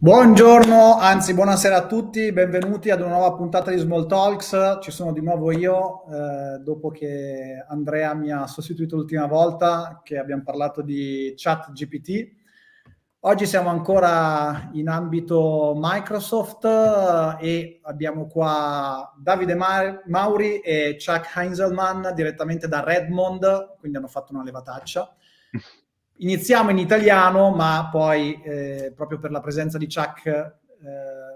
Buongiorno, anzi buonasera a tutti, benvenuti ad una nuova puntata di Small Talks. Ci sono di nuovo io, dopo che Andrea mi ha sostituito l'ultima volta, che abbiamo parlato di ChatGPT. Oggi siamo ancora in ambito Microsoft e abbiamo qua Davide Mauri e Chuck Heinzelman direttamente da Redmond, quindi hanno fatto una levataccia. Iniziamo in italiano, ma poi proprio per la presenza di Chuck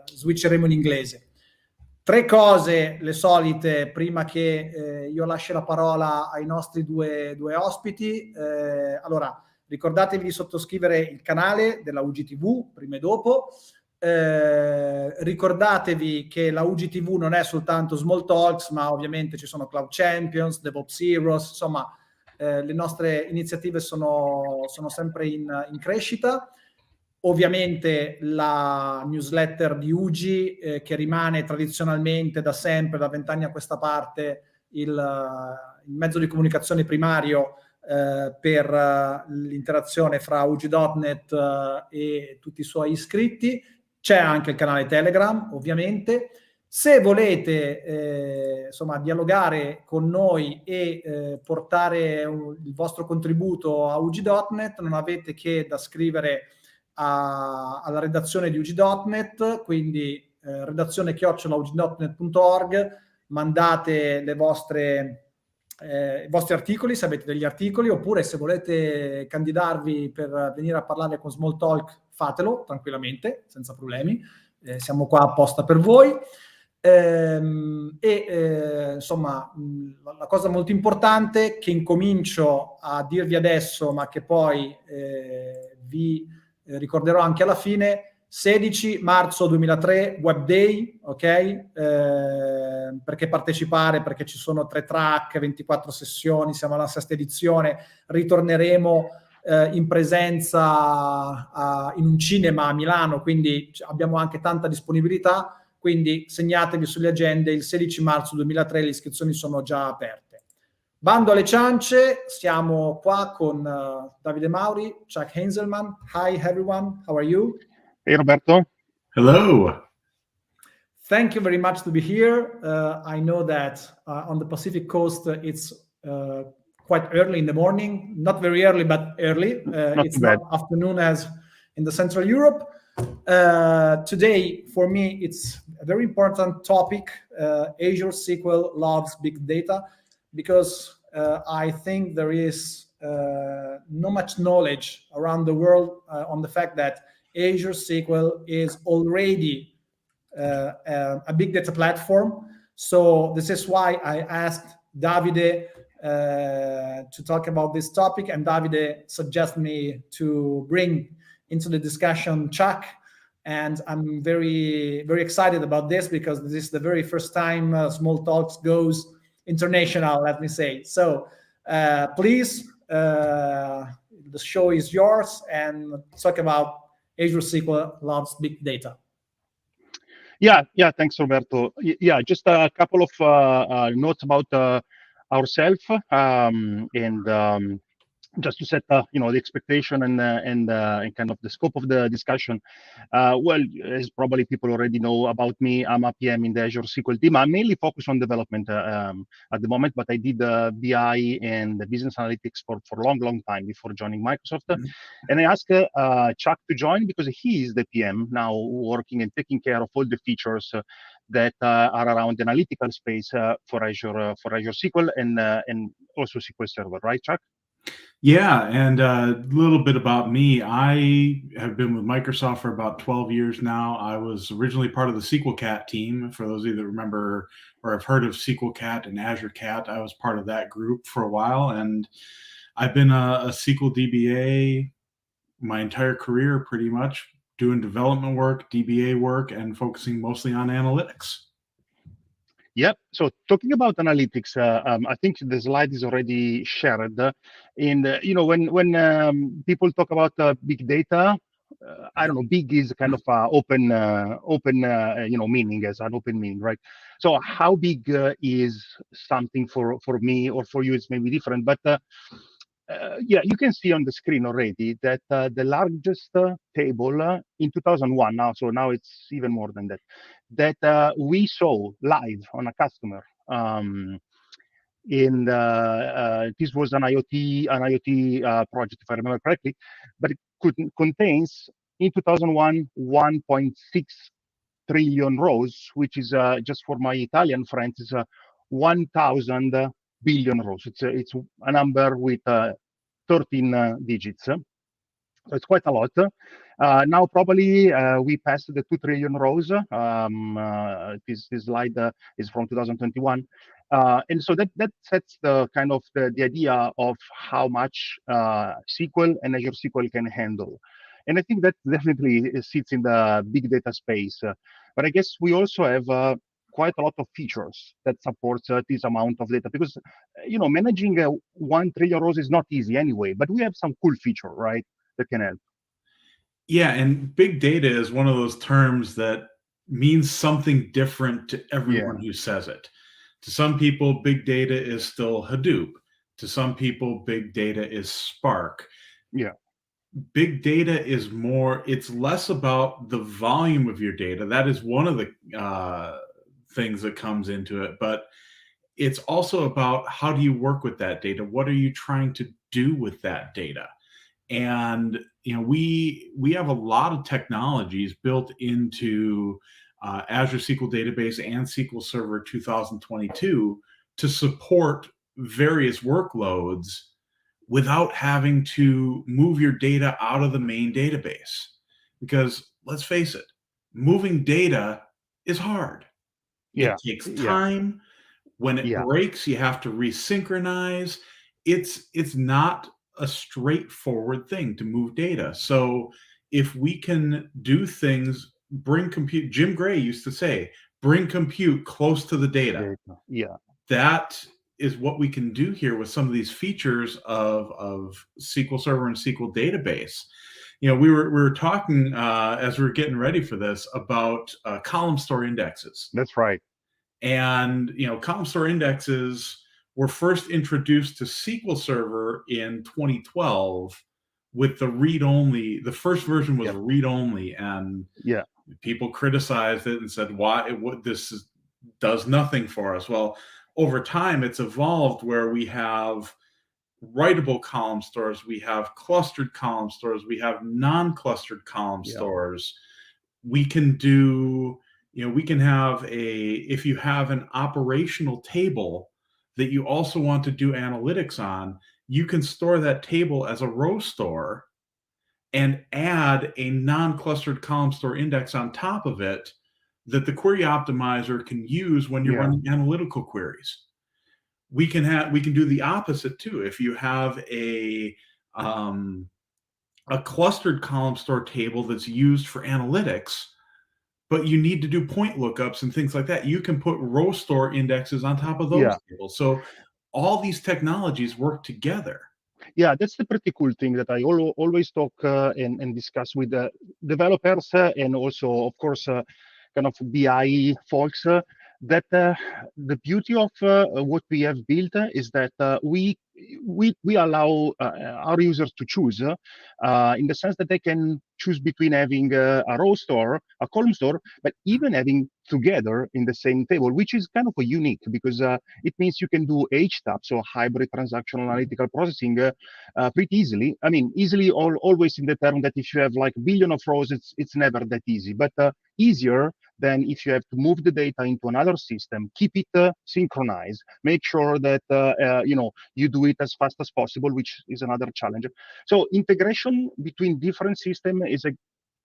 switcheremo in inglese. Tre cose, le solite, prima che io lasci la parola ai nostri due ospiti. Allora, ricordatevi di sottoscrivere il canale della UGTV, prima e dopo. Ricordatevi che la UGTV non è soltanto Small Talks, ma ovviamente ci sono Cloud Champions, DevOps Heroes, insomma, le nostre iniziative sono sempre in crescita. Ovviamente la newsletter di UGI, che rimane tradizionalmente da sempre, da 20 anni a questa parte, il mezzo di comunicazione primario per l'interazione fra UGIdotNET e tutti i suoi iscritti. C'è anche il canale Telegram, ovviamente. Se volete insomma, dialogare con noi e portare il vostro contributo a UGIdotNET, non avete che da scrivere alla redazione di UGIdotNET, quindi redazione@ugidotnet.org, mandate i vostri articoli, se avete degli articoli, oppure se volete candidarvi per venire a parlare con Small Talk, fatelo tranquillamente, senza problemi, siamo qua apposta per voi. Insomma, la cosa molto importante che incomincio a dirvi adesso, ma che poi vi ricorderò anche alla fine: 16 marzo 2003, Web Day, ok? Perché partecipare? Perché ci sono 3 track, 24 sessioni, siamo alla 6ª edizione, ritorneremo in presenza in un cinema a Milano, quindi abbiamo anche tanta disponibilità, quindi segnatevi sulle agende il 16 marzo 2003, le iscrizioni sono già aperte. Bando alle ciance, siamo qua con Davide Mauri, Chuck Heinzelman. Hi everyone, how are you? Hey Roberto. Hello. Thank you very much to be here. I know that on the Pacific coast it's quite early in the morning, not very early, but early. It's not afternoon as in the Central Europe. Today, for me, it's a very important topic. Azure SQL loves big data, because I think there is not much knowledge around the world on the fact that Azure SQL is already a big data platform. So this is why I asked Davide to talk about this topic, and Davide suggested me to bring into the discussion Chuck, and I'm very, very excited about this, because this is the very first time Small Talks goes international, let me say. So please, the show is yours, and talk about Azure SQL loves big data. Yeah, thanks, Roberto. Yeah, just a couple of notes about ourselves, and just to set the expectation and kind of the scope of the discussion. Well, as probably people already know about me, I'm a PM in the Azure SQL team. I'm mainly focused on development at the moment, but I did BI and the business analytics for a long time before joining Microsoft. Mm-hmm. And I asked Chuck to join because he is the PM now, working and taking care of all the features that are around the analytical space for Azure SQL and also SQL Server, right, Chuck? Yeah, and a little bit about me. I have been with Microsoft for about 12 years now. I was originally part of the SQL Cat team. For those of you that remember or have heard of SQL Cat and Azure Cat, I was part of that group for a while, and I've been a SQL DBA my entire career, pretty much, doing development work, DBA work, and focusing mostly on analytics. Yep. So talking about analytics, I think the slide is already shared. And when people talk about big data, I don't know, big is kind of open meaning, as an open meaning, right? So how big is something for me or for you? It's maybe different, but yeah, you can see on the screen already that the largest table in 2001 now, so now it's even more than that, that we saw live on a customer. This was an IoT project, if I remember correctly, but it contains in 2001 1.6 trillion rows, which is just for my Italian friends, is 1,000 billion rows. It's a number with 13 digits. So it's quite a lot. Now probably we passed the 2 trillion rows. This slide is from 2021. And so that sets the kind of the idea of how much SQL and Azure SQL can handle. And I think that definitely sits in the big data space. But I guess we also have quite a lot of features that supports this amount of data, because managing 1 trillion rows is not easy anyway, but we have some cool feature, right, that can help. Yeah, and big data is one of those terms that means something different to everyone who says it. To some people, big data is still Hadoop. To some people, big data is Spark. Yeah. Big data is it's less about the volume of your data. That is one of the things that comes into it, but it's also about how do you work with that data? What are you trying to do with that data? And we have a lot of technologies built into Azure SQL Database and SQL Server 2022 to support various workloads without having to move your data out of the main database. Because let's face it, moving data is hard. Yeah. It takes time. When it breaks, you have to resynchronize. It's not a straightforward thing to move data. So if we can do things, bring compute, Jim Gray used to say, bring compute close to the data. Yeah. That is what we can do here with some of these features of SQL Server and SQL Database. We were talking as we were getting ready for this about column store indexes. That's right. And column store indexes were first introduced to SQL Server in 2012 with the read-only. The first version was read-only, and people criticized it and said, "Why? This does nothing for us." Well, over time, it's evolved where we have writable column stores, we have clustered column stores, we have non-clustered column stores. We can do, we can have if you have an operational table that you also want to do analytics on, you can store that table as a row store and add a non-clustered column store index on top of it that the query optimizer can use when you're running analytical queries. We can do the opposite too. If you have a clustered column store table that's used for analytics, but you need to do point lookups and things like that, you can put row store indexes on top of those tables. So all these technologies work together. Yeah, that's the pretty cool thing that I always talk and discuss with developers and also, of course, kind of BI folks. That the beauty of what we have built is that we allow our users to choose in the sense that they can choose between having a row store, a column store, but even having together in the same table, which is kind of a unique, because it means you can do HTAP, so hybrid transactional analytical processing, pretty easily. I mean, easily always in the term that if you have like a billion of rows, it's never that easy, but easier than if you have to move the data into another system, keep it synchronized, make sure that you do it as fast as possible, which is another challenge. So integration between different systems is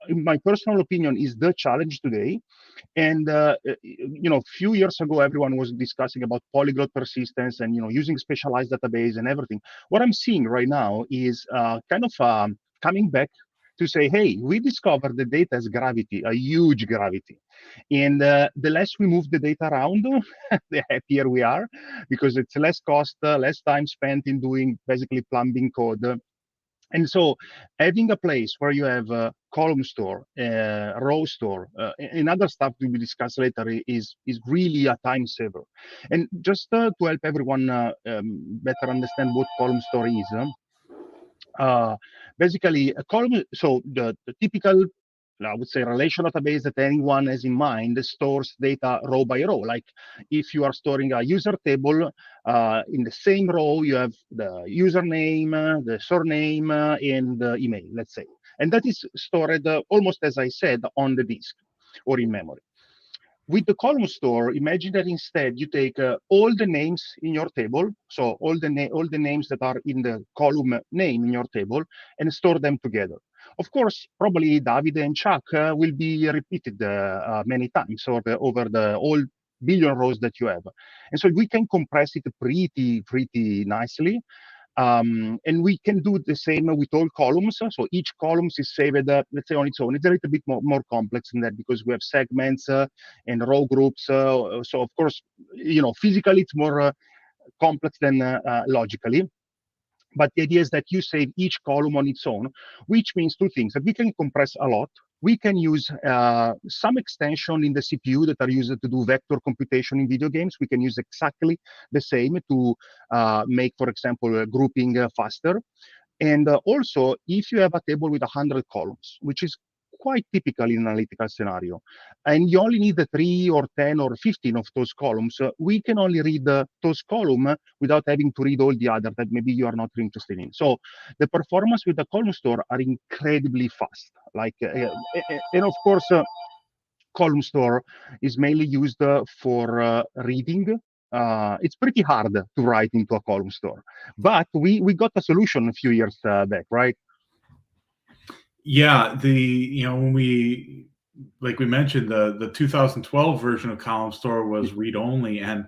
in my personal opinion, is the challenge today. And few years ago, everyone was discussing about polyglot persistence and using specialized database and everything. What I'm seeing right now is kind of coming back to say, hey, we discovered the data as gravity, a huge gravity. And the less we move the data around, the happier we are, because it's less cost, less time spent in doing basically plumbing code. And so having a place where you have a column store, row store, and other stuff to be discussed later is really a time saver. And just to help everyone better understand what column store is, Basically, a column. So the typical, I would say, relational database that anyone has in mind stores data row by row. Like if you are storing a user table, in the same row you have the username, the surname, and the email, let's say, and that is stored almost as I said on the disk or in memory. With the column store, imagine that instead you take all the names in your table, so all the names that are in the column name in your table, and store them together. Of course, probably Davide and Chuck will be repeated many times over the all billion rows that you have. And so we can compress it pretty nicely. And we can do the same with all columns. So each column is saved, let's say, on its own. It's a little bit more complex than that because we have segments and row groups. So of course, physically it's more complex than logically. But the idea is that you save each column on its own, which means two things: that we can compress a lot. We can use some extension in the CPU that are used to do vector computation in video games. We can use exactly the same to make, for example, grouping faster. And also, if you have a table with 100 columns, which is quite typical in an analytical scenario, and you only need the 3 or 10 or 15 of those columns, we can only read those columns without having to read all the other that maybe you are not interested in. So the performance with the column store are incredibly fast. And of course, column store is mainly used for reading. It's pretty hard to write into a column store, but we got a solution a few years back, right? Yeah, when we, like we mentioned, the 2012 version of Column Store was read only. And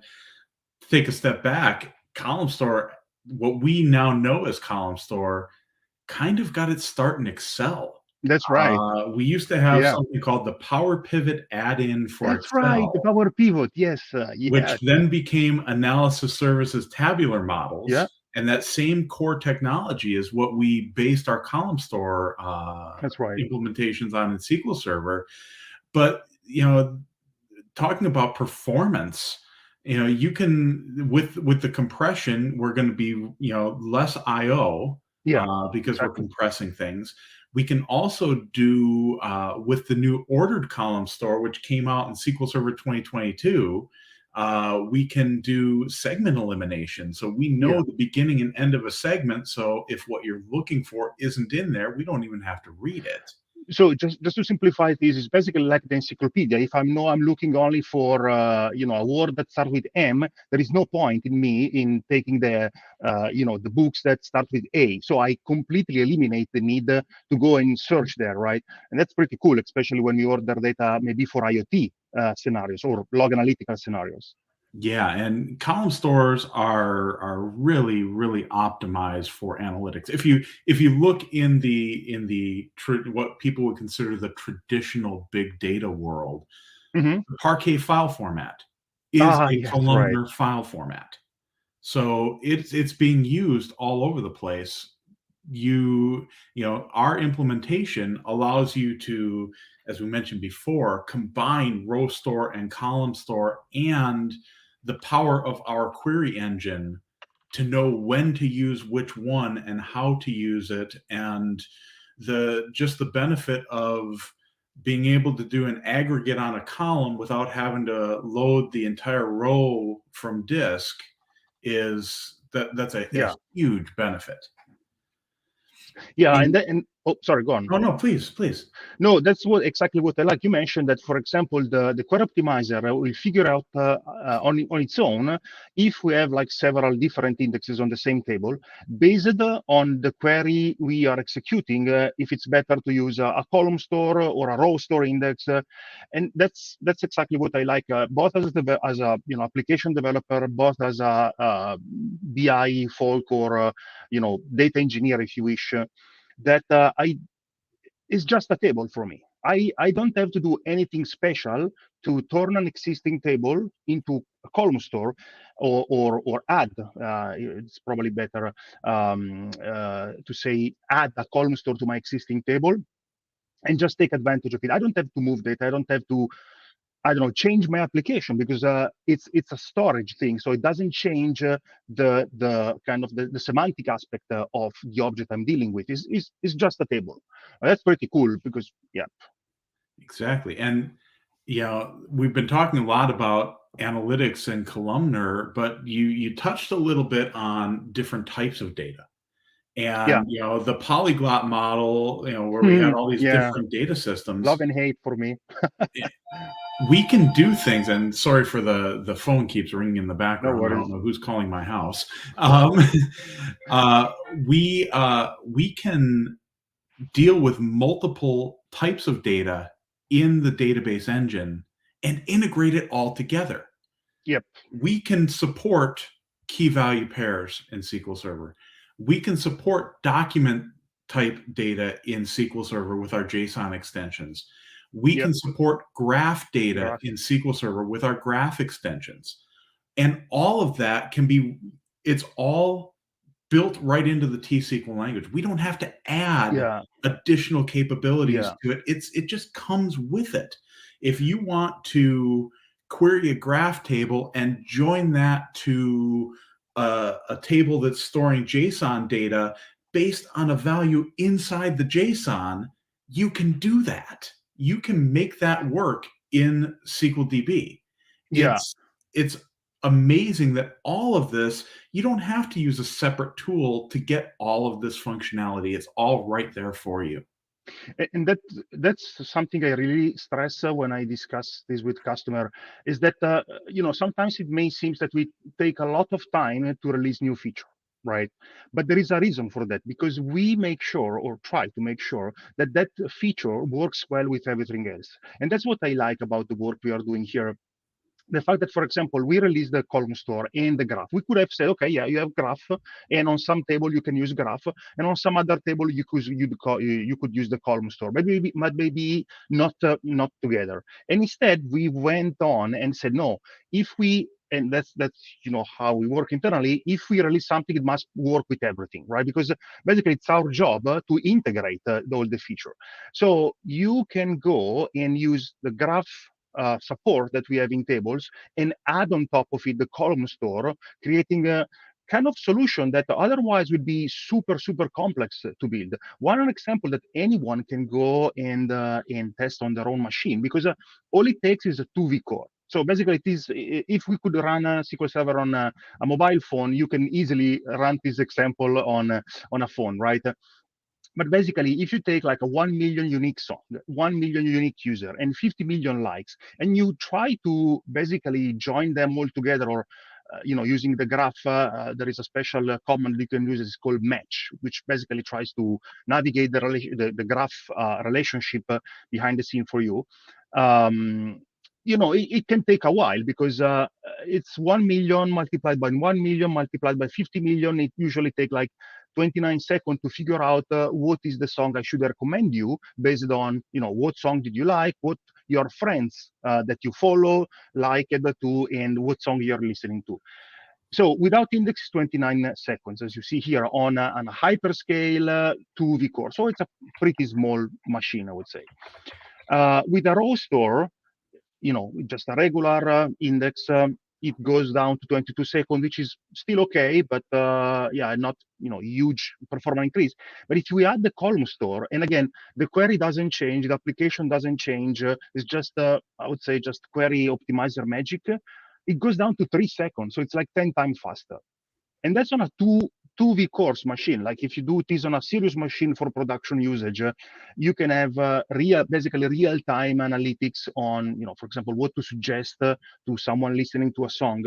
to take a step back, Column Store, what we now know as Column Store, kind of got its start in Excel. That's right. We used to have something called the Power Pivot add-in for That's Excel. right, the Power Pivot, yes. Which then became Analysis Services tabular models. Yeah. And that same core technology is what we based our Column Store That's right. implementations on in SQL Server. But, talking about performance, you can, with the compression, we're going to be, less IO because we're compressing things. We can also do, with the new ordered column store, which came out in SQL Server 2022, we can do segment elimination. So we know the beginning and end of a segment. So if what you're looking for isn't in there, we don't even have to read it. So just to simplify this, it's basically like the encyclopedia. If I'm looking only for a word that starts with M, there is no point in me in taking the the books that start with A. So I completely eliminate the need to go and search there, right? And that's pretty cool, especially when we order data maybe for IoT scenarios or log analytical scenarios. Yeah, and column stores are really, really optimized for analytics. If you look in the what people would consider the traditional big data world, the Parquet file format is a columnar file format. So it's being used all over the place. Our implementation allows you to, as we mentioned before, combine row store and column store and the power of our query engine to know when to use which one and how to use it, and the benefit of being able to do an aggregate on a column without having to load the entire row from disk that's a huge benefit. Yeah, and oh, sorry, go on. Oh no, please. No, that's exactly what I like. You mentioned that, for example, the query optimizer will figure out on its own if we have like several different indexes on the same table, based on the query we are executing, if it's better to use a column store or a row store index, and that's exactly what I like, both as a application developer, both as a BI folk or data engineer, if you wish. That it's just a table for me. I don't have to do anything special to turn an existing table into a column store or add. It's probably better to say add a column store to my existing table and just take advantage of it. I don't have to move data. I don't have to I don't know, change my application, because it's a storage thing, so it doesn't change the kind of the semantic aspect of the object I'm dealing with. It's just a table. That's pretty cool, because yeah, exactly. And we've been talking a lot about analytics and columnar, but you touched a little bit on different types of data. And the polyglot model, where we had all these different data systems. Love and hate for me. We can do things, and sorry for the phone keeps ringing in the background. No worries. I don't know who's calling my house. We can deal with multiple types of data in the database engine and integrate it all together. Yep. We can support key value pairs in SQL Server. We can support document type data in SQL Server with our JSON extensions. We can support graph data in SQL Server with our graph extensions. And all of that it's all built right into the T-SQL language. We don't have to add additional capabilities to it. It just comes with it. If you want to query a graph table and join that to a table that's storing JSON data based on a value inside the JSON, you can do that. You can make that work in SQLDB. It's amazing that all of this, you don't have to use a separate tool to get all of this functionality. It's all right there for you. And that's something I really stress when I discuss this with customer, is that sometimes it may seem that we take a lot of time to release new feature, right? But there is a reason for that, because we make sure, or try to make sure, that that feature works well with everything else. And that's what I like about the work we are doing here. The fact that, for example, we released the column store and the graph. We could have said, okay, yeah, you have graph, and on some table you can use graph, and on some other table you could use the column store, but maybe not together. And instead, we went on and said, no, if we, and that's how we work internally, if we release something, it must work with everything, right? Because basically it's our job to integrate all the feature. So you can go and use the graph support that we have in tables and add on top of it the column store, creating a kind of solution that otherwise would be super complex to build. One example that anyone can go and test on their own machine, because all it takes is a 2V core. So basically, it is, if we could run a SQL Server on a mobile phone, you can easily run this example on a phone, right? But basically, if you take like a 1 million unique song, 1 million unique user, and 50 million likes, and you try to basically join them all together, or using the graph, there is a special command you can use. It's called match, which basically tries to navigate the graph relationship behind the scene for you. It can take a while, because it's 1 million multiplied by 1 million multiplied by 50 million. It usually takes like 29 seconds to figure out what is the song I should recommend you, based on what song did you like, what your friends that you follow liked to, and what song you're listening to. So without index, 29 seconds, as you see here on a hyperscale 2V core. So it's a pretty small machine, I would say. With a raw store, just a regular index, it goes down to 22 seconds, which is still okay, but not huge performance increase. But if we add the column store, and again, the query doesn't change, the application doesn't change, it's just I would say just query optimizer magic, it goes down to 3 seconds. So it's like 10 times faster. And that's on a 2V cores machine. Like if you do this on a serious machine for production usage, you can have basically real-time analytics on, for example, what to suggest to someone listening to a song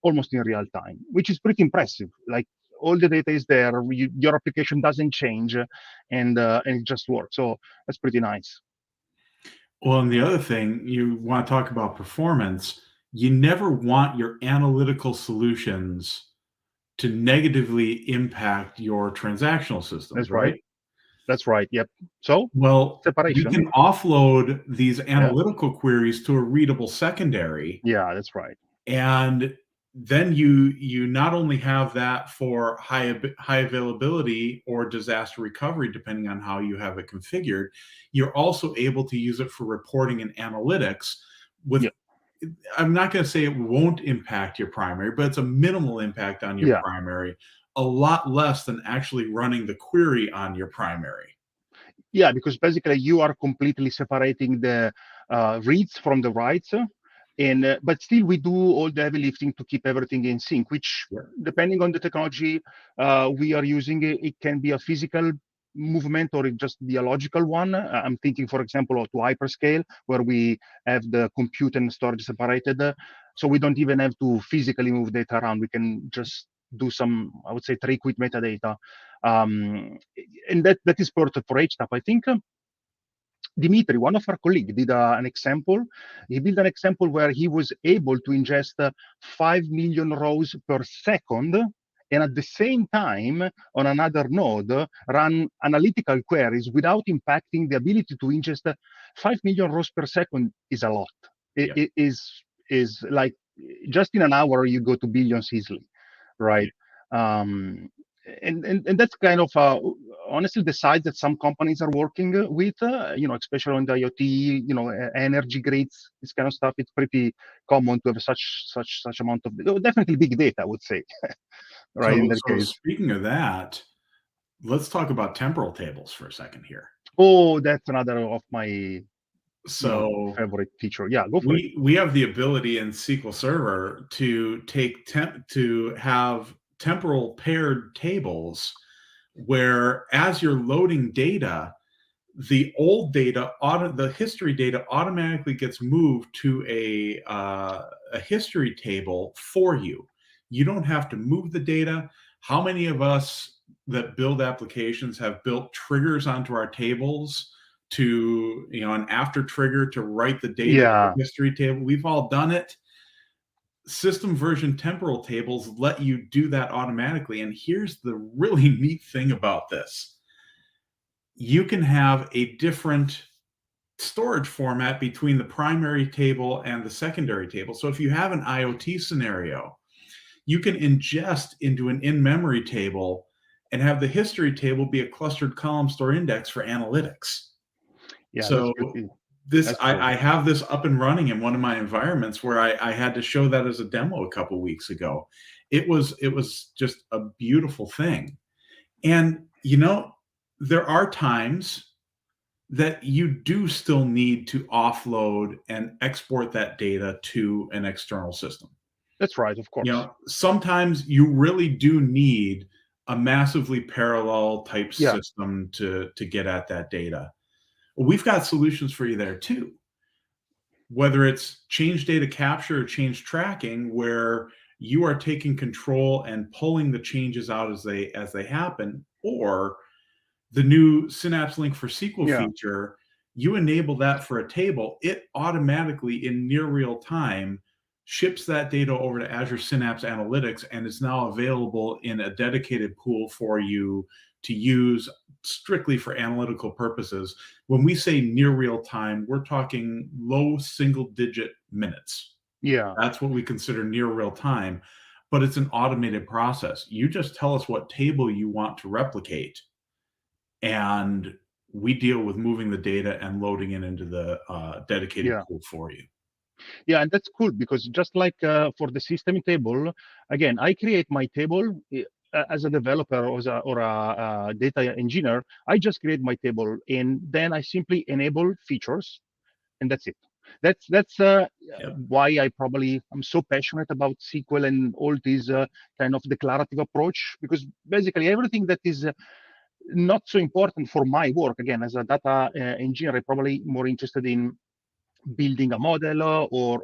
almost in real time, which is pretty impressive. Like all the data is there, your application doesn't change, and it just works. So that's pretty nice. Well, and the other thing, you want to talk about performance, you never want your analytical solutions to negatively impact your transactional systems, right? That's right. Yep. So, well, separation. You can offload these analytical queries to a readable secondary. Yeah, that's right. And then you not only have that for high availability or disaster recovery, depending on how you have it configured, you're also able to use it for reporting and analytics, with, I'm not going to say it won't impact your primary, but it's a minimal impact on your primary, a lot less than actually running the query on your primary. Yeah, because basically you are completely separating the reads from the writes, and but still we do all the heavy lifting to keep everything in sync, which depending on the technology we are using, it can be a physical movement or it just be a logical one. I'm thinking, for example, to hyperscale, where we have the compute and storage separated, so we don't even have to physically move data around. We can just do some, I would say, trick with metadata, and that is perfect for HTAP. I think Dimitri, one of our colleagues, did an example. He built an example where he was able to ingest 5 million rows per second, and at the same time, on another node, run analytical queries without impacting the ability to ingest 5 million rows per second. Is a lot. It is like just in an hour you go to billions easily, right? And that's kind of honestly the size that some companies are working with, especially on the IoT, energy grids, this kind of stuff. It's pretty common to have such amount of, definitely big data, I would say. Right. So speaking of that, let's talk about temporal tables for a second here. Oh, that's another of my favorite feature. Yeah, go for it. We have the ability in SQL Server to have temporal paired tables where, as you're loading data, the old data, the history data, automatically gets moved to a history table for you. You don't have to move the data. How many of us that build applications have built triggers onto our tables to, an after trigger to write the data to the history table? We've all done it. System version temporal tables let you do that automatically. And here's the really neat thing about this. You can have a different storage format between the primary table and the secondary table. So if you have an IoT scenario, you can ingest into an in-memory table and have the history table be a clustered column store index for analytics. Yeah, so I have this up and running in one of my environments where I had to show that as a demo a couple weeks ago. It was just a beautiful thing. And, there are times that you do still need to offload and export that data to an external system. That's right, of course. Sometimes you really do need a massively parallel type system to get at that data. Well, we've got solutions for you there too. Whether it's change data capture or change tracking, where you are taking control and pulling the changes out as they happen, or the new Synapse Link for SQL feature, you enable that for a table, it automatically in near real time ships that data over to Azure Synapse Analytics, and is now available in a dedicated pool for you to use strictly for analytical purposes. When we say near real time, we're talking low single-digit minutes. Yeah. That's what we consider near real time, but it's an automated process. You just tell us what table you want to replicate, and we deal with moving the data and loading it into the dedicated pool for you. Yeah, and that's cool, because just like for the system table, again, I create my table as a developer or a data engineer. I just create my table, and then I simply enable features, and that's it. That's why I'm so passionate about SQL and all this kind of declarative approach, because basically everything that is not so important for my work, again, as a data engineer, I'm probably more interested in building a model or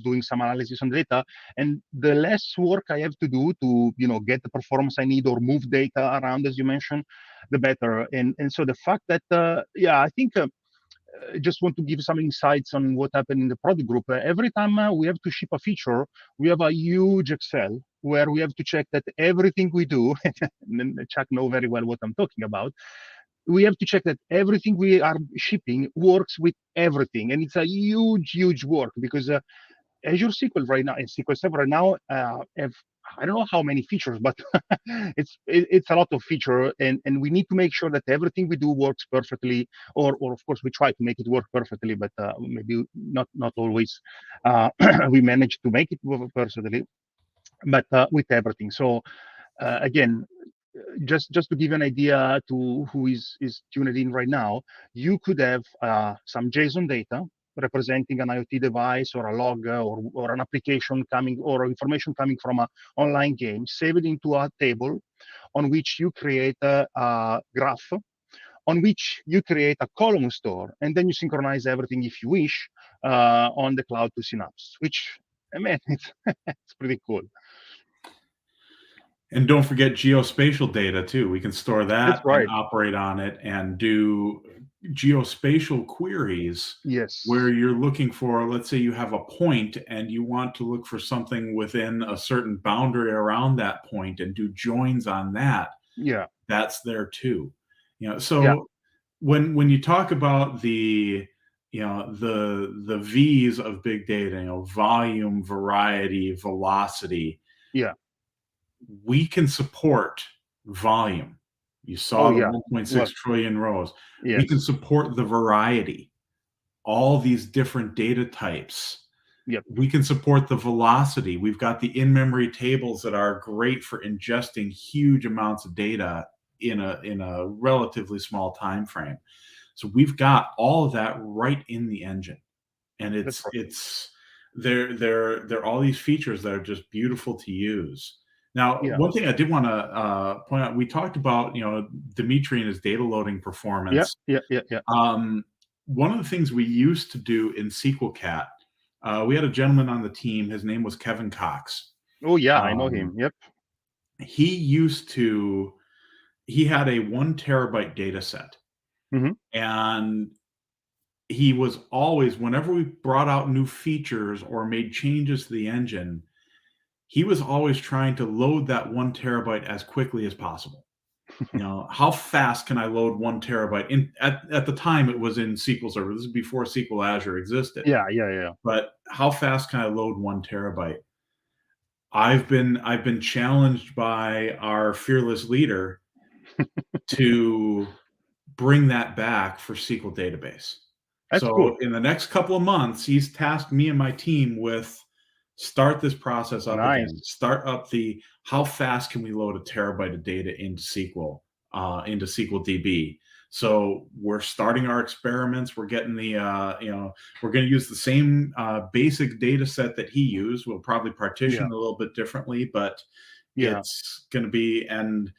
doing some analysis on data, and the less work I have to do to get the performance I need or move data around, as you mentioned, the better. And so the fact that I think I just want to give some insights on what happened in the product group. Every time we have to ship a feature, we have a huge Excel where we have to check that everything we do, and Chuck knows very well what I'm talking about, we have to check that everything we are shipping works with everything. And it's a huge work, because Azure SQL right now and SQL Server right now have I don't know how many features, but it's a lot of feature, and we need to make sure that everything we do works perfectly, or of course we try to make it work perfectly, but maybe not always we manage to make it work perfectly, but with everything. So again, just to give you an idea to who is tuned in right now, you could have some JSON data representing an IoT device or a log or an application coming or information coming from an online game, save it into a table on which you create a graph, on which you create a column store, and then you synchronize everything if you wish on the cloud to Synapse, which, I mean, it's pretty cool. And don't forget geospatial data too. We can store that right. and operate on it and do geospatial queries. Yes. Where you're looking for, let's say you have a point and you want to look for something within a certain boundary around that point and do joins on that. Yeah. That's there too. So when you talk about the V's of big data, volume, variety, velocity. Yeah. We can support volume. You saw the 1.6 trillion rows. Yes. We can support the variety, all these different data types. Yep. We can support the velocity. We've got the in-memory tables that are great for ingesting huge amounts of data in a relatively small time frame. So we've got all of that right in the engine, and they're all these features that are just beautiful to use. Now, one thing I did want to point out, we talked about, Dimitri and his data loading performance. Yeah. One of the things we used to do in SQLcat, we had a gentleman on the team. His name was Kevin Cox. Oh, yeah, I know him. Yep. He had a 1 terabyte data set. Mm-hmm. And he was always, whenever we brought out new features or made changes to the engine, he was always trying to load that 1 terabyte as quickly as possible. How fast can I load 1 terabyte? At the time, it was in SQL Server. This is before SQL Azure existed. Yeah. But how fast can I load 1 terabyte? I've been challenged by our fearless leader to bring that back for SQL database. That's cool. In the next couple of months, he's tasked me and my team with start this process up again. Start up how fast can we load a terabyte of data into SQL DB. So we're starting our experiments. We're getting we're going to use the same basic data set that he used. We'll probably partition a little bit differently, but it's going to be, and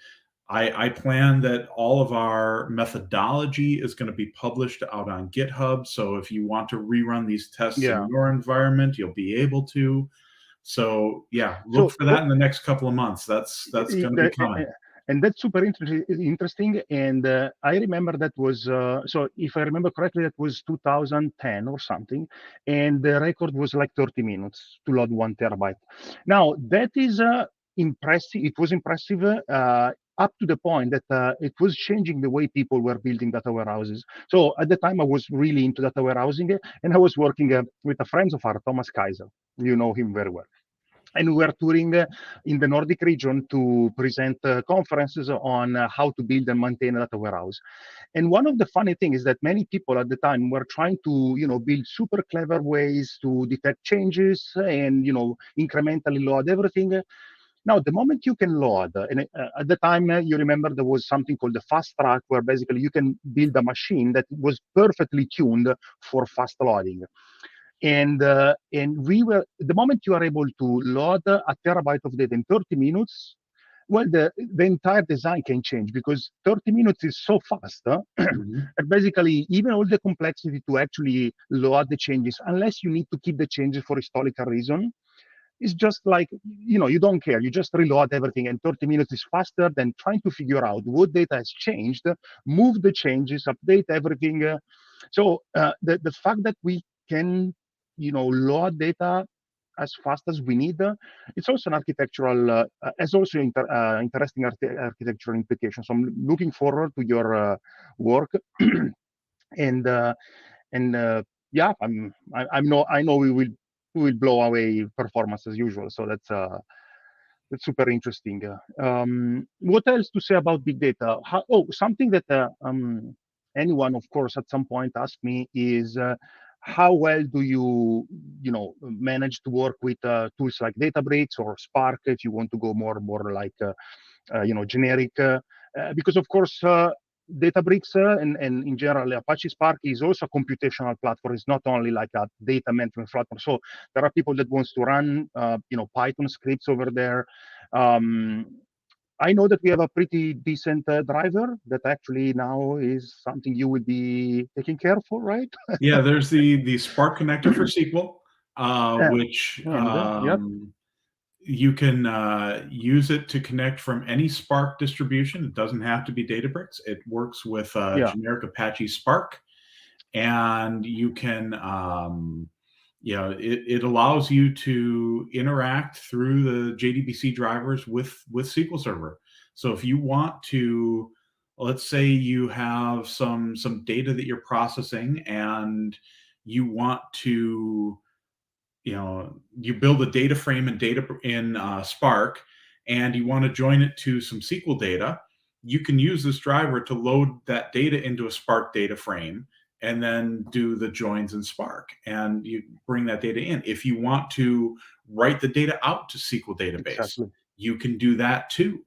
I plan that all of our methodology is going to be published out on GitHub. So if you want to rerun these tests in your environment, you'll be able to. So look for that in the next couple of months. That's going to be coming. And that's super interesting. And I remember that was, so if I remember correctly, that was 2010 or something. And the record was like 30 minutes to load 1 terabyte. Now, that is impressive. It was impressive up to the point that it was changing the way people were building data warehouses. So at the time, I was really into data warehousing, and I was working with a friend of ours, Thomas Kaiser. You know him very well. And we were touring in the Nordic region to present conferences on how to build and maintain a data warehouse. And one of the funny things is that many people at the time were trying to, build super clever ways to detect changes and, incrementally load everything. Now, the moment you can load, and at the time, you remember there was something called the fast track, where basically you can build a machine that was perfectly tuned for fast loading. And we were, the moment you are able to load a terabyte of data in 30 minutes, well, the entire design can change, because 30 minutes is so fast. And basically, even all the complexity to actually load the changes, unless you need to keep the changes for historical reason, it's just like, you don't care. You just reload everything, and 30 minutes is faster than trying to figure out what data has changed, move the changes, update everything. So the fact that we can, load data as fast as we need, it's also an architectural, has also interesting architectural implications. So I'm looking forward to your work, and I know we will blow away performance as usual. So that's That's super interesting. What else to say about big data? Something that anyone, of course, at some point asked me is how well do you manage to work with tools like Databricks or Spark if you want to go more like generic? Because of course. Databricks and in general Apache Spark is also a computational platform. It's not only like a data management platform. So there are people that wants to run Python scripts over there. I know that we have a pretty decent driver that actually now is something you will be taking care for, right? Yeah, there's the Spark connector for SQL, which you can use it to connect from any Spark distribution. It doesn't have to be Databricks. It works with generic Apache Spark, and you can, it allows you to interact through the JDBC drivers with SQL Server. So if you want to, let's say you have some data that you're processing, and you want to you build a data frame in Spark, and you want to join it to some SQL data, you can use this driver to load that data into a Spark data frame and then do the joins in Spark, and you bring that data in. If you want to write the data out to SQL database, you can do that too.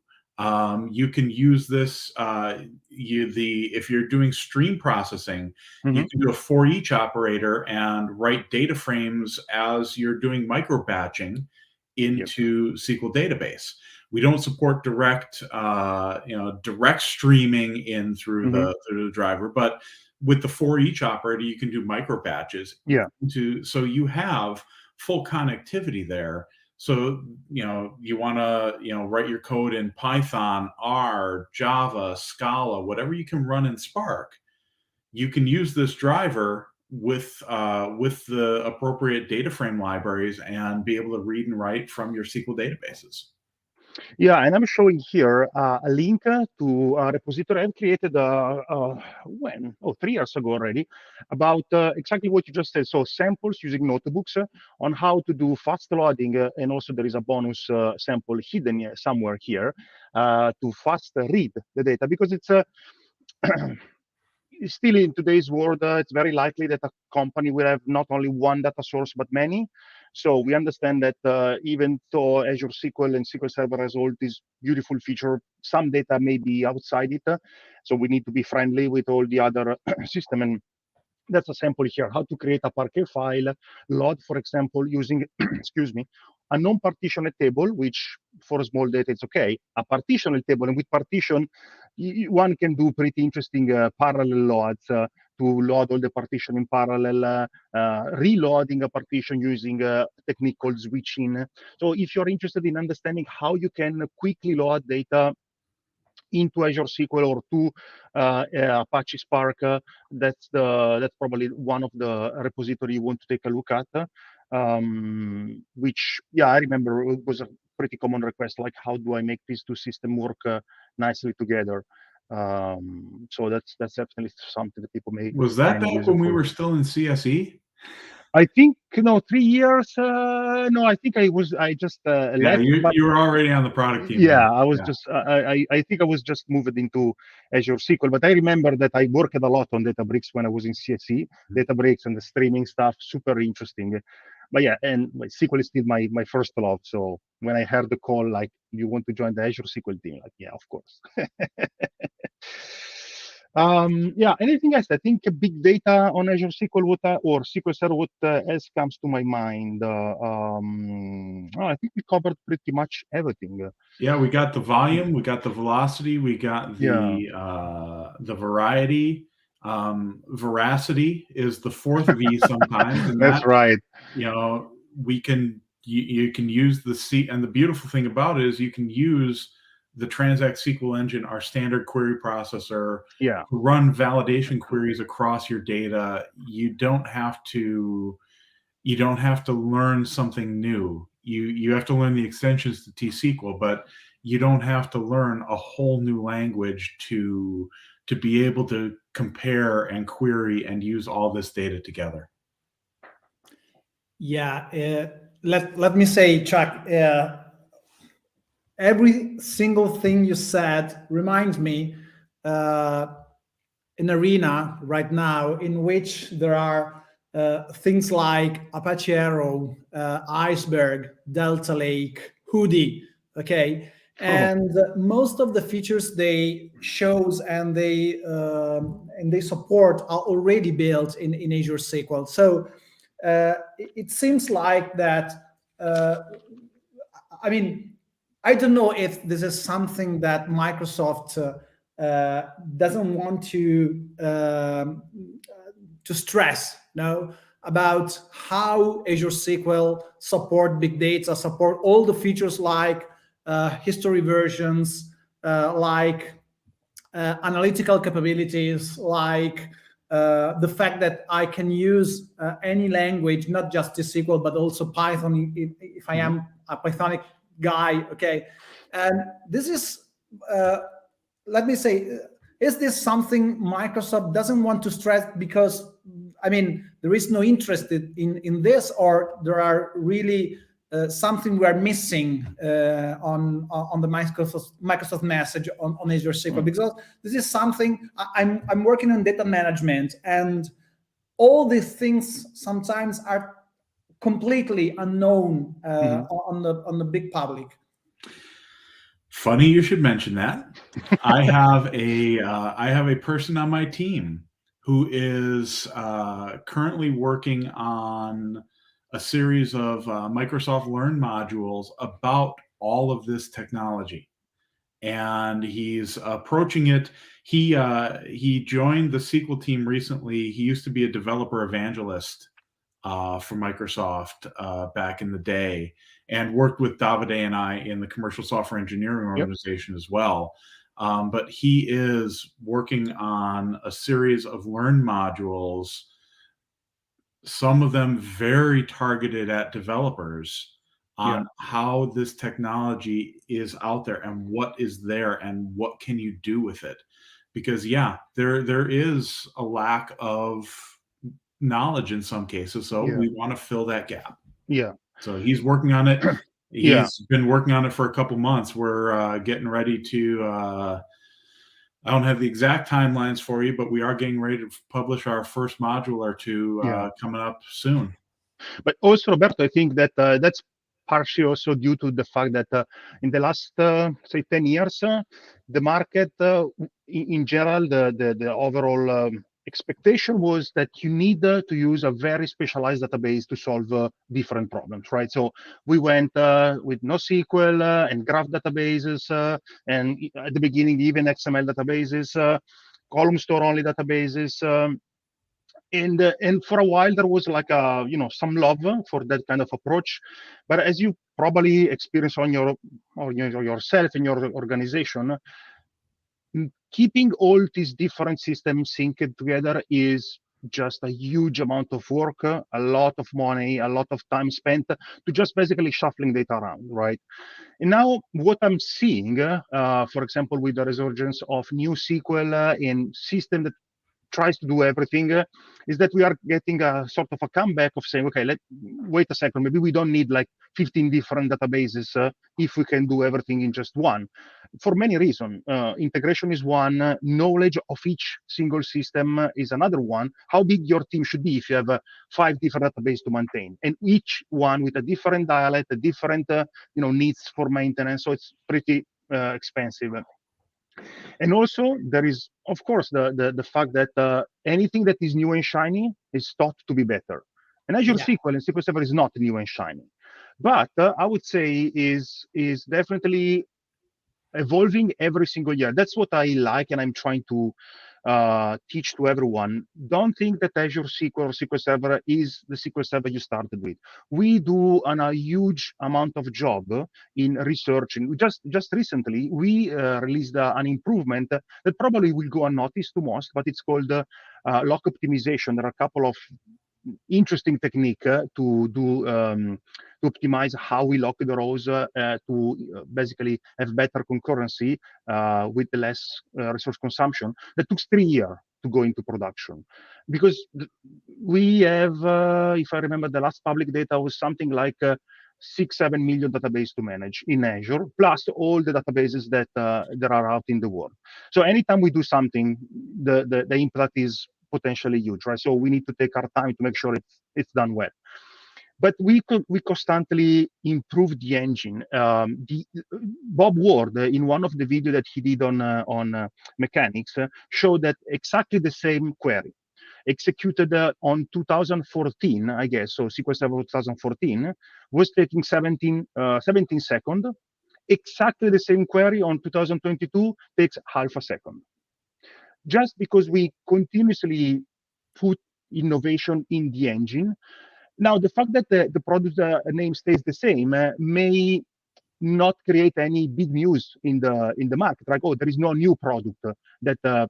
You can use this, if you're doing stream processing, you can do a for each operator and write data frames as you're doing micro batching into SQL database. We don't support direct streaming in through the driver, but with the for each operator, you can do micro batches. So you have full connectivity there. So, you want to, write your code in Python, R, Java, Scala, whatever you can run in Spark, you can use this driver with the appropriate data frame libraries and be able to read and write from your SQL databases. Yeah, and I'm showing here a link to a repository I've created 3 years ago already, about exactly what you just said. So samples using notebooks on how to do fast loading, and also there is a bonus sample hidden somewhere here to fast read the data, because it's still in today's world, it's very likely that a company will have not only one data source, but many. So we understand that even though Azure SQL and SQL Server has all this beautiful feature, some data may be outside it. So we need to be friendly with all the other system. And that's a sample here, how to create a Parquet file, load, for example, using, excuse me, a non-partitioned table, which for small data, it's okay. A partitioned table, and with partition, one can do pretty interesting parallel loads to load all the partition in parallel, reloading a partition using a technique called switching. So if you're interested in understanding how you can quickly load data into Azure SQL or to Apache Spark, that's probably one of the repository you want to take a look at. Which, I remember it was a pretty common request, like how do I make these two systems work nicely together? So that's definitely something that people may. Was that back when we were still in CSE? I think 3 years. No, I think I just left. You were already on the product team. Yeah, I was just. I think I was just moved into Azure SQL, but I remember that I worked a lot on Databricks when I was in CSE. Databricks and the streaming stuff, super interesting. But and SQL is still my first love. So when I heard the call, like, you want to join the Azure SQL team, like, yeah, of course. Anything else? I think big data on Azure SQL or SQL Server, what else comes to my mind? I think we covered pretty much everything. Yeah, we got the volume, we got the velocity, we got the variety. Veracity is the fourth V sometimes. And that's right. You can use the C, and the beautiful thing about it is you can use the Transact SQL engine, our standard query processor, to run validation queries across your data. You don't have to learn something new. You have to learn the extensions to T-SQL, but you don't have to learn a whole new language to be able to compare and query and use all this data together. Yeah, let me say, Chuck, every single thing you said reminds me an arena right now in which there are things like Apache Arrow, Iceberg, Delta Lake, Hoodie, okay? And most of the features they shows and they support are already built in Azure SQL. So it seems like that, I mean, I don't know if this is something that Microsoft doesn't want to stress, no, about how Azure SQL support big data, support all the features like history versions, like analytical capabilities, like the fact that I can use any language, not just SQL, but also Python if I am a Pythonic guy, okay? And this is, let me say, is this something Microsoft doesn't want to stress because, I mean, there is no interest in this, or there are really something we are missing on the Microsoft message on Azure SQL? Because this is something I'm working on data management, and all these things sometimes are completely unknown on the big public. Funny you should mention that. I have a person on my team who is currently working on a series of Microsoft Learn modules about all of this technology, and he's approaching it. He joined the SQL team recently. He used to be a developer evangelist for Microsoft back in the day, and worked with Davide and I in the commercial software engineering organization as well. But he is working on a series of Learn modules, some of them very targeted at developers, on how this technology is out there and what is there and what can you do with it. Because there is a lack of knowledge in some cases, so we want to fill that gap. So he's working on it. He's been working on it for a couple months. We're getting ready to I don't have the exact timelines for you, but we are getting ready to publish our first module or two coming up soon. But also, Roberto, I think that that's partially also due to the fact that in the last, say, 10 years, the market, in general, the overall expectation was that you need to use a very specialized database to solve different problems, right? So we went with NoSQL and graph databases, and at the beginning, even XML databases, column store only databases. And for a while there was like some love for that kind of approach, but as you probably experience on yourself in your organization, keeping all these different systems synced together is just a huge amount of work, a lot of money, a lot of time spent to just basically shuffling data around, right? And now what I'm seeing, for example, with the resurgence of new SQL in system that tries to do everything, is that we are getting a sort of a comeback of saying, okay, wait a second, maybe we don't need like 15 different databases if we can do everything in just one. For many reasons. Integration is one, knowledge of each single system is another one. How big your team should be if you have 5 different databases to maintain, and each one with a different dialect, a different needs for maintenance, so it's pretty expensive. And also, there is, of course, the fact that anything that is new and shiny is thought to be better. And Azure SQL and SQL Server is not new and shiny, but I would say is definitely evolving every single year. That's what I like, and I'm trying to teach to everyone. Don't think that Azure SQL or SQL Server is the SQL Server you started with. We do a huge amount of job in researching. Just recently, we released an improvement that probably will go unnoticed to most, but it's called lock optimization. There are a couple of interesting technique to do to optimize how we lock the rows to basically have better concurrency with less resource consumption. That took 3 years to go into production, because we have, if I remember, the last public data was something like 6-7 million database to manage in Azure, plus all the databases that there are out in the world. So anytime we do something, the impact is potentially huge, right? So we need to take our time to make sure it's done well. But we constantly improve the engine. Bob Ward, in one of the videos that he did on mechanics, showed that exactly the same query executed on 2014, I guess, so SQL Server 2014, was taking 17 seconds. Exactly the same query on 2022 takes half a second. Just because we continuously put innovation in the engine. Now, the fact that the product name stays the same may not create any big news in the market. Like, oh, there is no new product that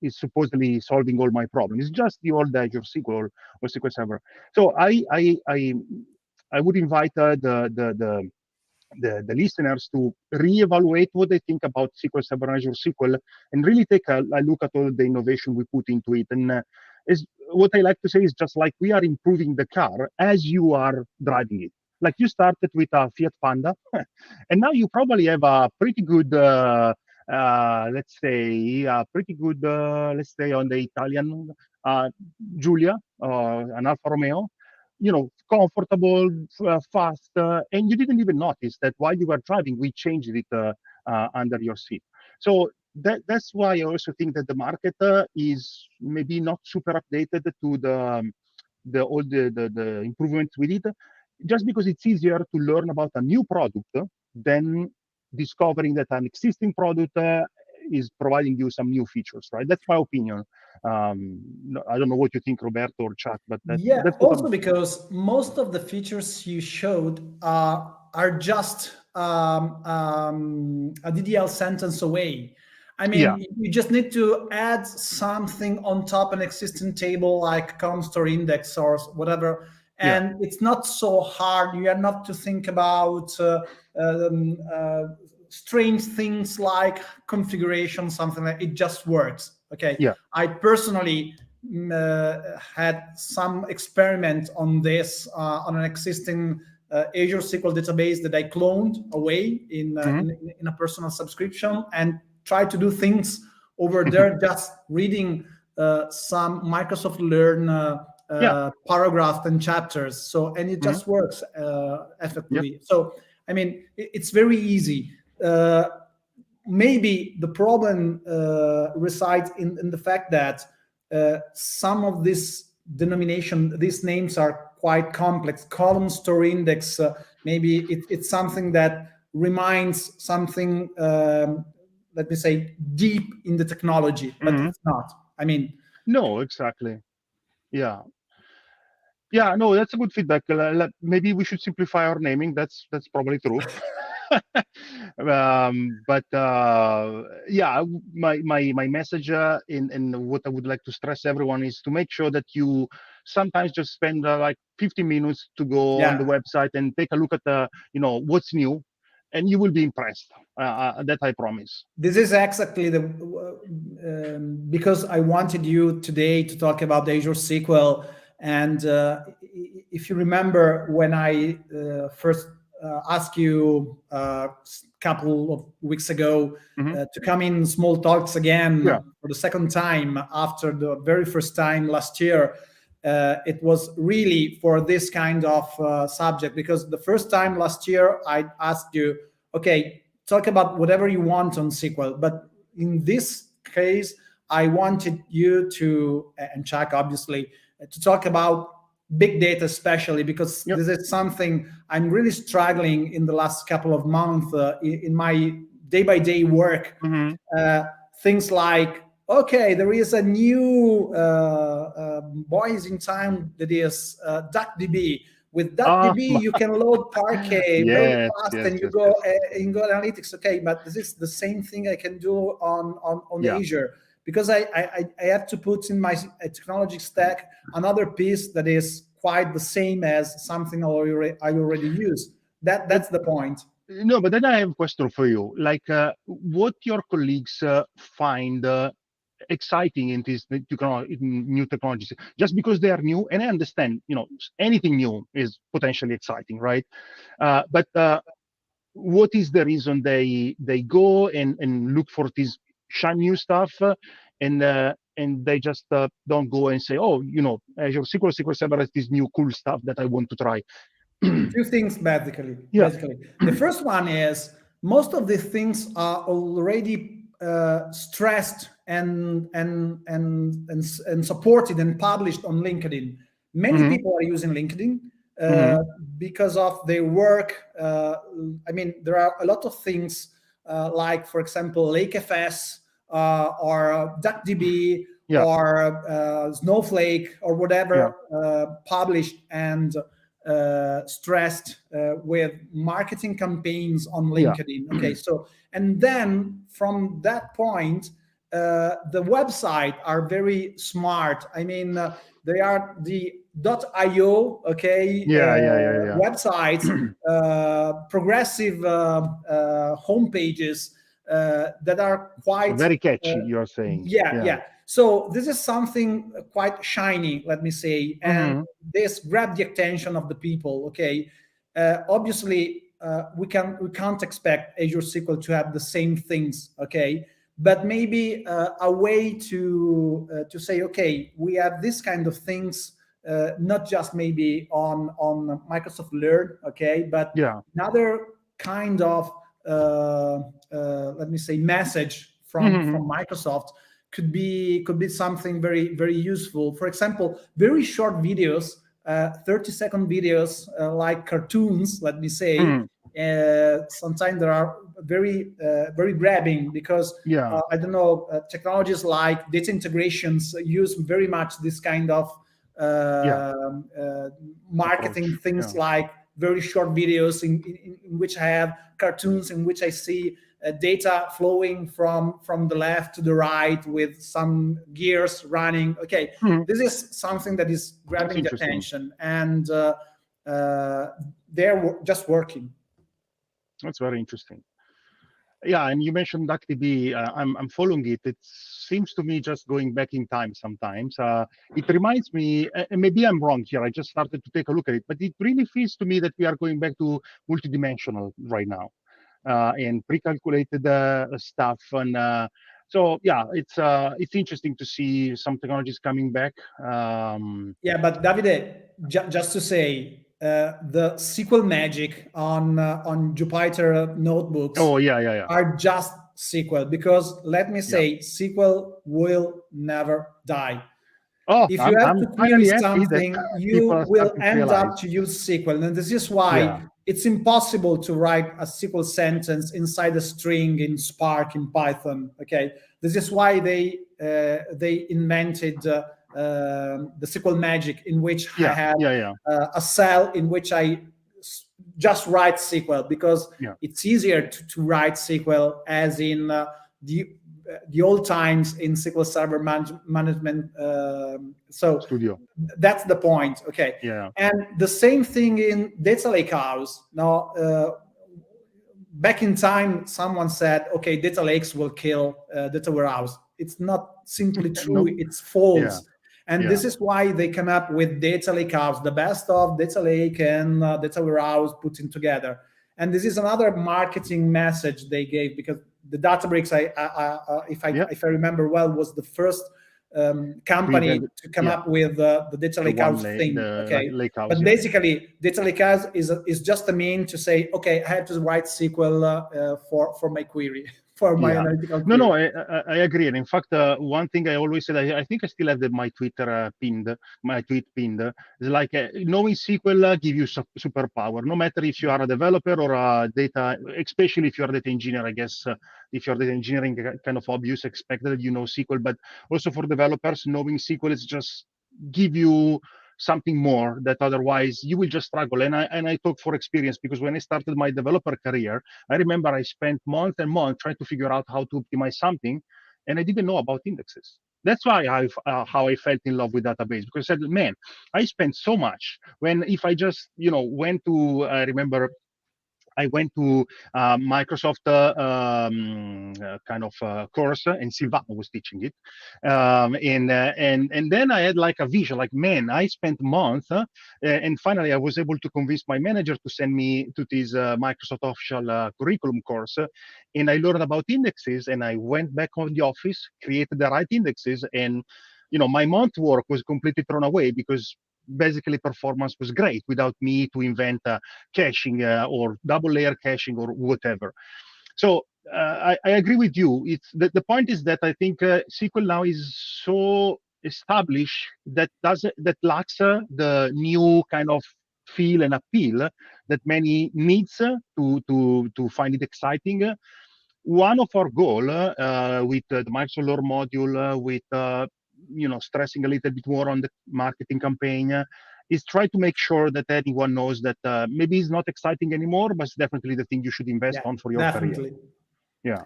is supposedly solving all my problems. It's just the old Azure SQL or SQL Server. So I would invite the listeners to reevaluate what they think about SQL Server and Azure SQL, and really take a look at all the innovation we put into it. And what I like to say is, just like we are improving the car as you are driving it. Like, you started with a Fiat Panda, and now you probably have a pretty good, let's say on the Italian Giulia, an Alfa Romeo, comfortable, fast, and you didn't even notice that while you were driving, we changed it under your seat. So that's why I also think that the market is maybe not super updated to all the improvements we did, just because it's easier to learn about a new product than discovering that an existing product is providing you some new features, right? That's my opinion. I don't know what you think, Roberto or Chuck, but that's also because most of the features you showed are just a DDL sentence away. I mean, you just need to add something on top an existing table, like column store index or whatever, and it's not so hard. You have not to think about strange things like configuration, something like it just works. Okay. Yeah. I personally had some experiment on this on an existing Azure SQL database that I cloned away in a personal subscription, and tried to do things over there, just reading some Microsoft Learn paragraphs and chapters. So, and it just works effectively. Yep. So, I mean, it's very easy. Maybe the problem resides in the fact that some of these these names are quite complex. Column store index, maybe it's something that reminds something, let me say, deep in the technology, but it's not. I mean, no, exactly. Yeah. Yeah, no, that's a good feedback. Maybe we should simplify our naming. That's probably true. But yeah, my message and what I would like to stress everyone is to make sure that you sometimes just spend like 15 minutes to go on the website and take a look at what's new, and you will be impressed. That I promise. This is exactly because I wanted you today to talk about Azure SQL. And if you remember, when I first asked you a couple of weeks ago to come in Small Talks again for the second time after the very first time last year, it was really for this kind of subject, because the first time last year I asked you, okay, talk about whatever you want on SQL. But in this case, I wanted you to, and Chuck obviously, to talk about big data, especially because this is something I'm really struggling in the last couple of months in my day-by-day work. Things like, okay, there is a new boys in town that is DuckDB. With DuckDB, you can load Parquet very fast, and you go analytics. Okay, but this is the same thing I can do on Azure, because I have to put in my technology stack another piece that is quite the same as something I already use. That's the point. No, but then I have a question for you. Like, what your colleagues find exciting in these new technologies just because they are new. And I understand, anything new is potentially exciting, right? But what is the reason they go and look for this shiny new stuff, and they just don't go and say, oh, Azure SQL Server has this new cool stuff that I want to try? Two things basically. Yeah. Basically, the first one is most of the things are already stressed and supported and published on LinkedIn. Many people are using LinkedIn because of their work. I mean, there are a lot of things like, for example, LakeFS or DuckDB or Snowflake or whatever published and stressed with marketing campaigns on LinkedIn. Okay, so and then from that point, the website are very smart. I mean, they are the .io websites, progressive homepages that are quite very catchy. You're saying, yeah. So this is something quite shiny, let me say, and this grabbed the attention of the people. Okay, obviously we can't expect Azure SQL to have the same things. Okay, but maybe a way to say, okay, we have this kind of things, not just maybe on Microsoft Learn, okay, but another kind of let me say message from Microsoft could be something very, very useful. For example, very short videos, 30-second videos, like cartoons, let me say. Sometimes they are very very grabbing because I don't know, technologies like data integrations use very much this kind of marketing things, like very short videos in which I have cartoons, in which I see data flowing from the left to the right with some gears running. Okay, this is something that is grabbing the attention, and they're just working. That's very interesting. Yeah, and you mentioned DuckDB. I'm following it. It seems to me just going back in time sometimes. It reminds me, and maybe I'm wrong here, I just started to take a look at it, but it really feels to me that we are going back to multidimensional right now, and pre-calculated stuff. And so, yeah, it's interesting to see some technologies coming back. Yeah, but Davide, just to say, the SQL magic on Jupyter notebooks are just SQL, because let me say, SQL will never die. Oh, if you have to query something, you will end up to use SQL, and this is why it's impossible to write a SQL sentence inside a string in Spark in Python. Okay, this is why they invented the SQL magic, in which I have a cell in which I just write SQL, because it's easier to write SQL as in the old times in SQL Server management. So Studio. That's the point. Okay. Yeah. And the same thing in data lakehouse. Now, back in time, someone said, okay, data lakes will kill data warehouse. It's not simply true. It's false. And this is why they come up with data lakehouse, the best of data lake and data warehouse putting together. And this is another marketing message they gave, because the Databricks, if I remember well, was the first company to come up with the data lakehouse thing. Okay, but basically, data lakehouse is just a mean to say, okay, I have to write SQL for my query. For my analytical query. No, I agree. And in fact, one thing I always said, I think I still have my Twitter pinned, is like knowing SQL give you superpower. No matter if you are a developer or a data, especially if you are a data engineer, I guess if you're data engineering, kind of obvious, expected that you know SQL, but also for developers, knowing SQL is just give you something more that otherwise you will just struggle. And I talk for experience, because when I started my developer career, I remember I spent months and months trying to figure out how to optimize something, and I didn't know about indexes. That's why how I felt in love with database, because I said, man, I spent so much when if I just went to I remember I went to Microsoft kind of course, and Silvano was teaching it, and then I had like a vision, like, man, I spent a month, and finally I was able to convince my manager to send me to this Microsoft official curriculum course, and I learned about indexes, and I went back on the office, created the right indexes, and my month work was completely thrown away because basically performance was great without me to invent caching or double layer caching or whatever. So I agree with you. It's the point is that I think SQL now is so established that lacks the new kind of feel and appeal that many needs to find it exciting. One of our goal with the Microsoft Lore module, with stressing a little bit more on the marketing campaign, is try to make sure that anyone knows that maybe it's not exciting anymore, but it's definitely the thing you should invest on for your career. Yeah.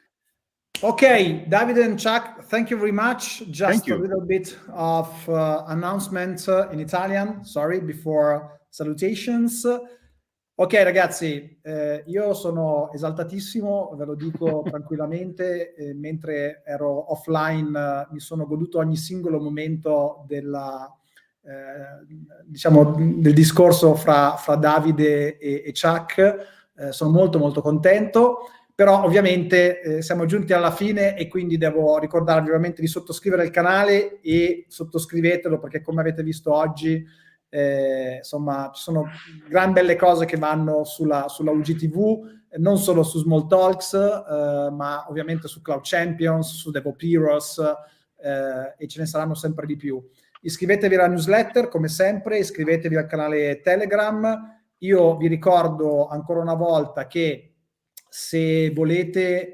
Okay, Davide and Chuck, thank you very much. Just a little bit of announcement in Italian, sorry, before salutations. Ok ragazzi, io sono esaltatissimo, ve lo dico tranquillamente, mentre ero offline mi sono goduto ogni singolo momento del discorso fra Davide e Chuck, sono molto molto contento, però ovviamente siamo giunti alla fine e quindi devo ricordarvi ovviamente di sottoscrivere il canale e sottoscrivetelo perché come avete visto oggi insomma ci sono gran belle cose che vanno sulla UGTV, non solo su Small Talks ma ovviamente su Cloud Champions, su DevOps Heroes e ce ne saranno sempre di più. Iscrivetevi alla newsletter come sempre, iscrivetevi al canale Telegram. Io vi ricordo ancora una volta che se volete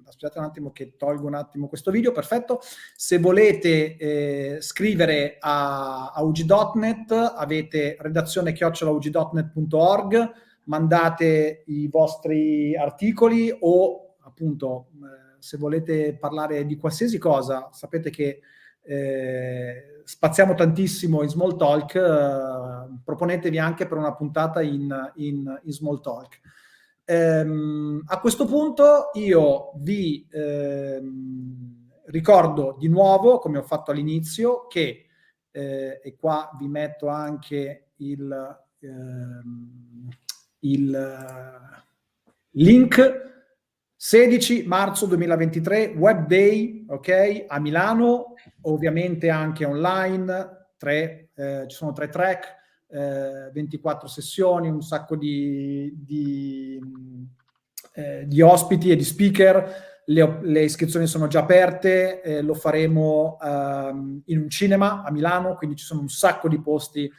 aspettate un attimo che tolgo un attimo questo video, perfetto. Se volete scrivere a UGIdotNET avete redazione@ugidotnet.org, mandate i vostri articoli o appunto se volete parlare di qualsiasi cosa, sapete che spaziamo tantissimo in Small Talk, proponetevi anche per una puntata in Small Talk. A questo punto io vi ricordo di nuovo, come ho fatto all'inizio, che e qua vi metto anche il link. 16 marzo 2023 Web Day, ok, a Milano, ovviamente anche online, ci sono 3 track, 24 sessioni, un sacco di ospiti e di speaker. Le iscrizioni sono già aperte, lo faremo in un cinema a Milano, quindi ci sono un sacco di posti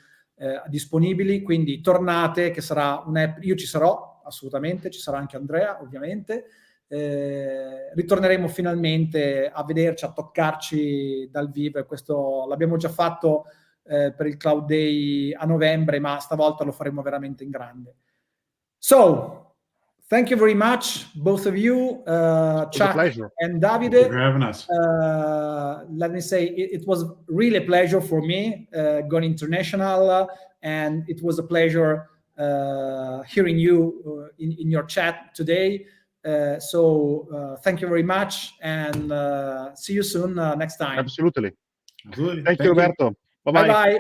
disponibili, quindi tornate, che sarà un'app, io ci sarò assolutamente, ci sarà anche Andrea ovviamente. Ritorneremo finalmente a vederci, a toccarci dal vivo, e questo l'abbiamo già fatto per il Cloud Day a novembre, ma stavolta lo faremo veramente in grande. So, thank you very much, both of you, Chuck and Davide. Thank you for having us. Let me say, it was really a pleasure for me going international, and it was a pleasure hearing you in your chat today. So thank you very much, and see you soon next time. Absolutely. Absolutely. Thank you, Roberto. Bye-bye. Bye-bye.